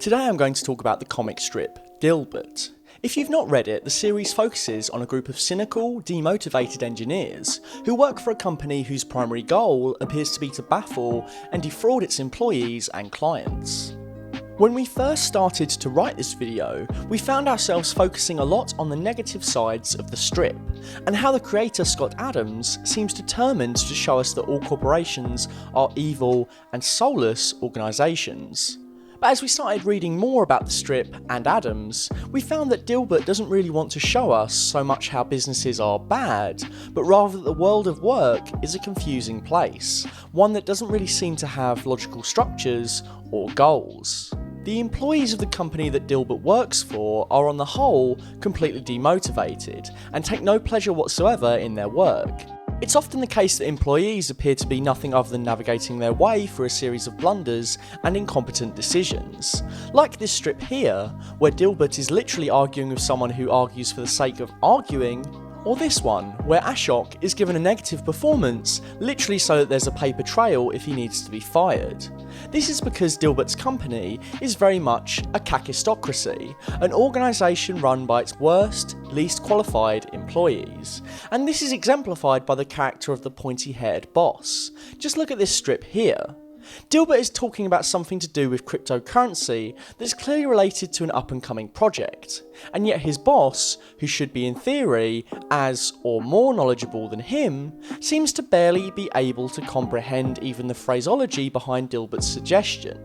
Today I'm going to talk about the comic strip Dilbert. If you've not read it, the series focuses on a group of cynical, demotivated engineers who work for a company whose primary goal appears to be to baffle and defraud its employees and clients. When we first started to write this video, we found ourselves focusing a lot on the negative sides of the strip, and how the creator Scott Adams seems determined to show us that all corporations are evil and soulless organisations. But as we started reading more about the strip and Adams, we found that Dilbert doesn't really want to show us so much how businesses are bad, but rather that the world of work is a confusing place, one that doesn't really seem to have logical structures or goals. The employees of the company that Dilbert works for are on the whole completely demotivated and take no pleasure whatsoever in their work. It's often the case that employees appear to be nothing other than navigating their way through a series of blunders and incompetent decisions. Like this strip here, where Dilbert is literally arguing with someone who argues for the sake of arguing, or this one, where Ashok is given a negative performance, literally so that there's a paper trail if he needs to be fired. This is because Dilbert's company is very much a kakistocracy, an organisation run by its worst, least qualified employees. And this is exemplified by the character of the pointy-haired boss. Just look at this strip here. Dilbert is talking about something to do with cryptocurrency that's clearly related to an up-and-coming project, and yet his boss, who should be in theory as or more knowledgeable than him, seems to barely be able to comprehend even the phraseology behind Dilbert's suggestion.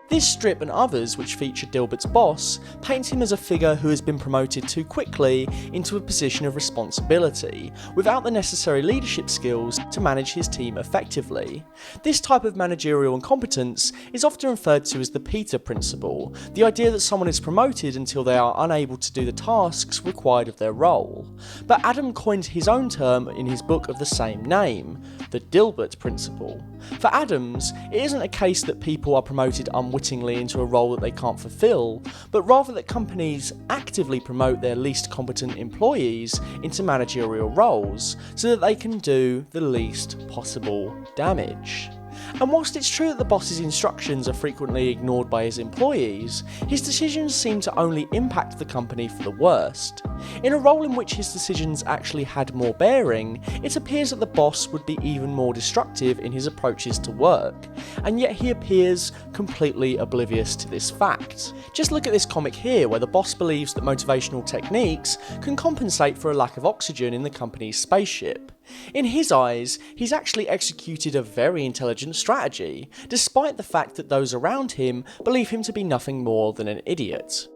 This strip and others which feature Dilbert's boss paint him as a figure who has been promoted too quickly into a position of responsibility, without the necessary leadership skills to manage his team effectively. This type of managerial incompetence is often referred to as the Peter principle, the idea that someone is promoted until they are unable to do the tasks required of their role. But Adam coined his own term in his book of the same name, the Dilbert principle. For Adams, it isn't a case that people are promoted unwittingly into a role that they can't fulfill, but rather that companies actively promote their least competent employees into managerial roles so that they can do the least possible damage. And whilst it's true that the boss's instructions are frequently ignored by his employees, his decisions seem to only impact the company for the worst. In a role in which his decisions actually had more bearing, it appears that the boss would be even more destructive in his approaches to work, and yet he appears completely oblivious to this fact. Just look at this comic here, where the boss believes that motivational techniques can compensate for a lack of oxygen in the company's spaceship. In his eyes, he's actually executed a very intelligent strategy, despite the fact that those around him believe him to be nothing more than an idiot.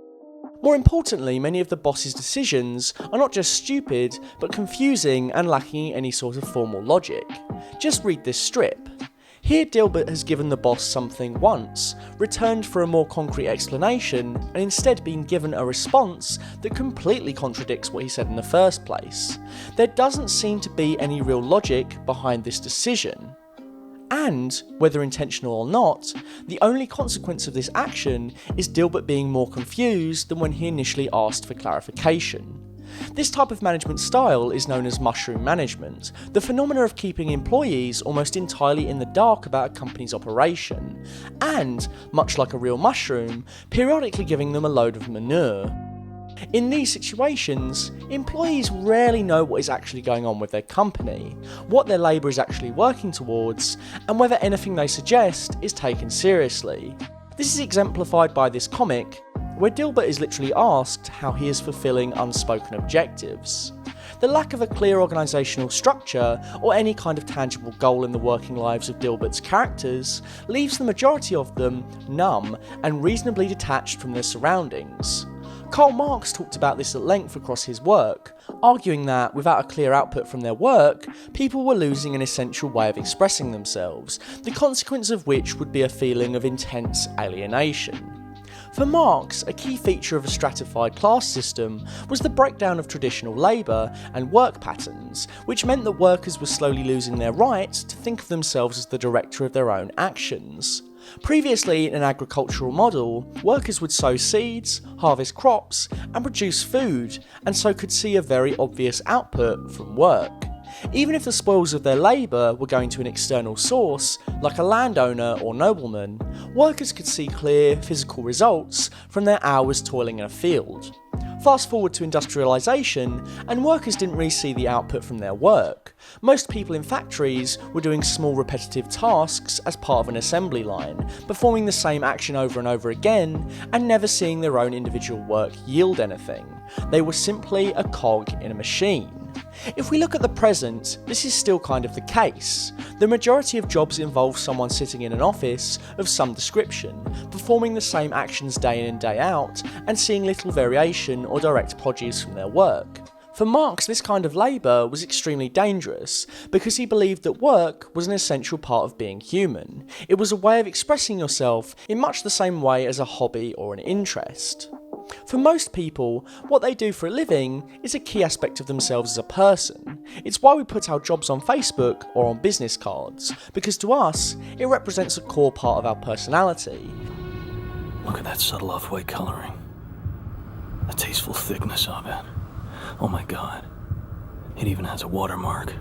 More importantly, many of the boss's decisions are not just stupid, but confusing and lacking any sort of formal logic. Just read this strip. Here Dilbert has given the boss something once, returned for a more concrete explanation, and instead been given a response that completely contradicts what he said in the first place. There doesn't seem to be any real logic behind this decision. And, whether intentional or not, the only consequence of this action is Dilbert being more confused than when he initially asked for clarification. This type of management style is known as mushroom management, the phenomena of keeping employees almost entirely in the dark about a company's operation, and, much like a real mushroom, periodically giving them a load of manure. In these situations, employees rarely know what is actually going on with their company, what their labour is actually working towards, and whether anything they suggest is taken seriously. This is exemplified by this comic, where Dilbert is literally asked how he is fulfilling unspoken objectives. The lack of a clear organisational structure or any kind of tangible goal in the working lives of Dilbert's characters leaves the majority of them numb and reasonably detached from their surroundings. Karl Marx talked about this at length across his work, arguing that without a clear output from their work, people were losing an essential way of expressing themselves, the consequence of which would be a feeling of intense alienation. For Marx, a key feature of a stratified class system was the breakdown of traditional labour and work patterns, which meant that workers were slowly losing their right to think of themselves as the director of their own actions. Previously, in an agricultural model, workers would sow seeds, harvest crops, and produce food, and so could see a very obvious output from work. Even if the spoils of their labour were going to an external source, like a landowner or nobleman, workers could see clear physical results from their hours toiling in a field. Fast forward to industrialisation, and workers didn't really see the output from their work. Most people in factories were doing small repetitive tasks as part of an assembly line, performing the same action over and over again, and never seeing their own individual work yield anything. They were simply a cog in a machine. If we look at the present, this is still kind of the case. The majority of jobs involve someone sitting in an office of some description, performing the same actions day in and day out, and seeing little variation or direct produce from their work. For Marx, this kind of labour was extremely dangerous, because he believed that work was an essential part of being human. It was a way of expressing yourself in much the same way as a hobby or an interest. For most people, what they do for a living is a key aspect of themselves as a person. It's why we put our jobs on Facebook or on business cards, because to us, it represents a core part of our personality. Look at that subtle off-white colouring. The tasteful thickness of it. Oh my god. It even has a watermark.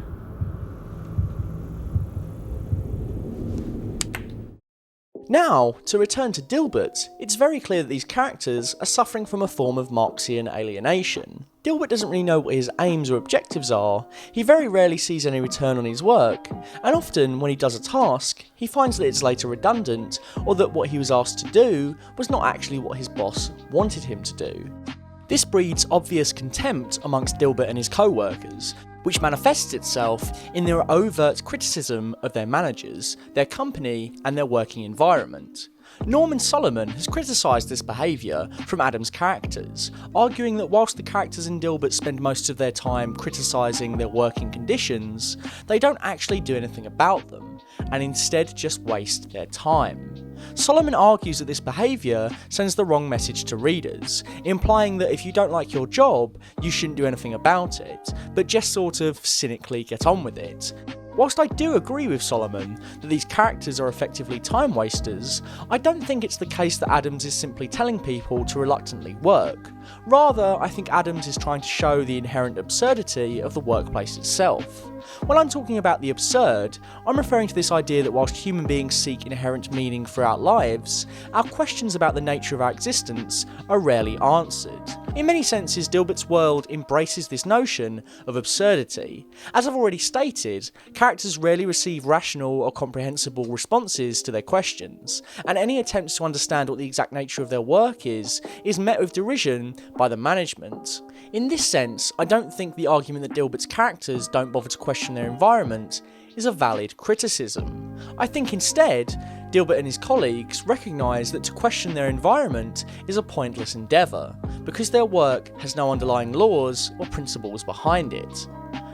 Now, to return to Dilbert, it's very clear that these characters are suffering from a form of Marxian alienation. Dilbert doesn't really know what his aims or objectives are, he very rarely sees any return on his work, and often when he does a task, he finds that it's later redundant, or that what he was asked to do was not actually what his boss wanted him to do. This breeds obvious contempt amongst Dilbert and his co-workers, which manifests itself in their overt criticism of their managers, their company, and their working environment. Norman Solomon has criticised this behaviour from Adam's characters, arguing that whilst the characters in Dilbert spend most of their time criticising their working conditions, they don't actually do anything about them, and instead just waste their time. Solomon argues that this behaviour sends the wrong message to readers, implying that if you don't like your job, you shouldn't do anything about it, but just sort of cynically get on with it. Whilst I do agree with Solomon that these characters are effectively time wasters, I don't think it's the case that Adams is simply telling people to reluctantly work. Rather, I think Adams is trying to show the inherent absurdity of the workplace itself. When I'm talking about the absurd, I'm referring to this idea that whilst human beings seek inherent meaning throughout lives, our questions about the nature of our existence are rarely answered. In many senses, Dilbert's world embraces this notion of absurdity. As I've already stated, characters rarely receive rational or comprehensible responses to their questions, and any attempts to understand what the exact nature of their work is met with derision by the management. In this sense, I don't think the argument that Dilbert's characters don't bother to question their environment is a valid criticism. I think instead, Dilbert and his colleagues recognise that to question their environment is a pointless endeavour, because their work has no underlying laws or principles behind it.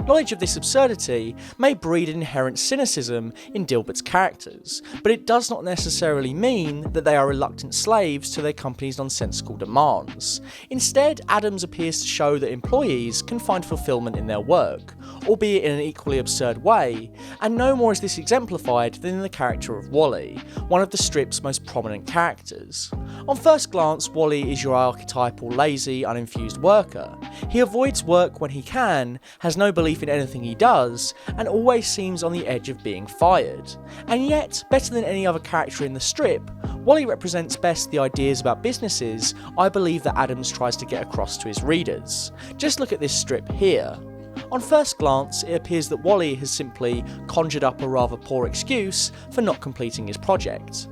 Knowledge of this absurdity may breed an inherent cynicism in Dilbert's characters, but it does not necessarily mean that they are reluctant slaves to their company's nonsensical demands. Instead, Adams appears to show that employees can find fulfilment in their work, albeit in an equally absurd way, and no more is this exemplified than in the character of Wally, one of the strip's most prominent characters. On first glance, Wally is your archetypal lazy, uninfused worker. He avoids work when he can, has no belief in anything he does, and always seems on the edge of being fired. And yet, better than any other character in the strip, Wally represents best the ideas about businesses I believe that Adams tries to get across to his readers. Just look at this strip here. On first glance, it appears that Wally has simply conjured up a rather poor excuse for not completing his project.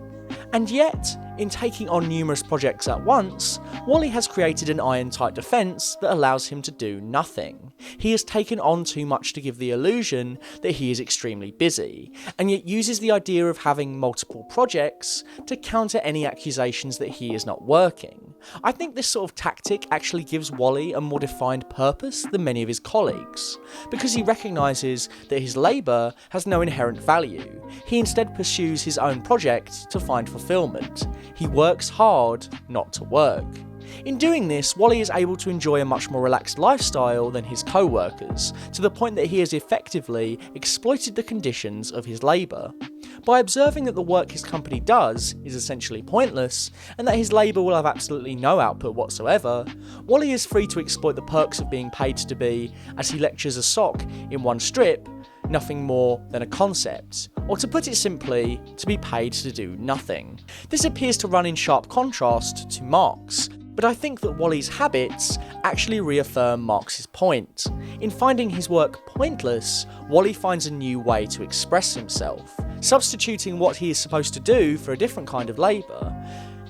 And yet, in taking on numerous projects at once, Wally has created an iron-tight defence that allows him to do nothing. He has taken on too much to give the illusion that he is extremely busy, and yet uses the idea of having multiple projects to counter any accusations that he is not working. I think this sort of tactic actually gives Wally a more defined purpose than many of his colleagues, because he recognises that his labour has no inherent value. He instead pursues his own project to find fulfilment. He works hard not to work. In doing this, Wally is able to enjoy a much more relaxed lifestyle than his co-workers, to the point that he has effectively exploited the conditions of his labour. By observing that the work his company does is essentially pointless, and that his labour will have absolutely no output whatsoever, Wally is free to exploit the perks of being paid to be, as he lectures a sock in one strip, nothing more than a concept, or to put it simply, to be paid to do nothing. This appears to run in sharp contrast to Marx, but I think that Wally's habits actually reaffirm Marx's point. In finding his work pointless, Wally finds a new way to express himself, substituting what he is supposed to do for a different kind of labour,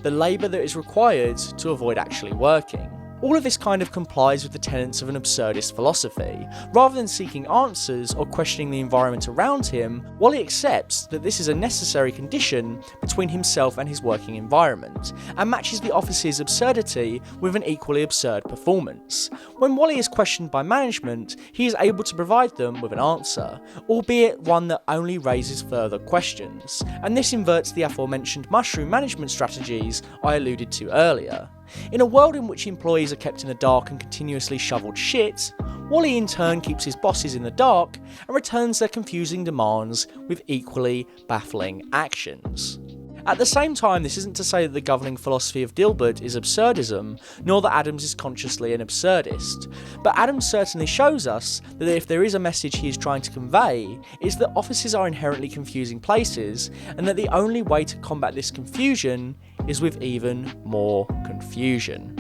the labour that is required to avoid actually working. All of this kind of complies with the tenets of an absurdist philosophy. Rather than seeking answers or questioning the environment around him, Wally accepts that this is a necessary condition between himself and his working environment, and matches the office's absurdity with an equally absurd performance. When Wally is questioned by management, he is able to provide them with an answer, albeit one that only raises further questions, and this inverts the aforementioned mushroom management strategies I alluded to earlier. In a world in which employees are kept in the dark and continuously shoveled shit, Wally in turn keeps his bosses in the dark and returns their confusing demands with equally baffling actions. At the same time, this isn't to say that the governing philosophy of Dilbert is absurdism, nor that Adams is consciously an absurdist, but Adams certainly shows us that if there is a message he is trying to convey, it's that offices are inherently confusing places, and that the only way to combat this confusion is with even more confusion.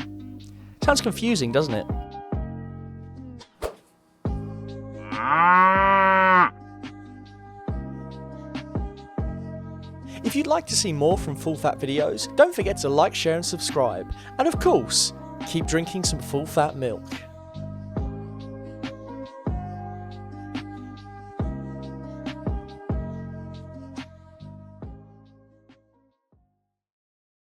Sounds confusing, doesn't it? If you'd like to see more from Full Fat videos, don't forget to like, share and subscribe. And of course, keep drinking some full fat milk.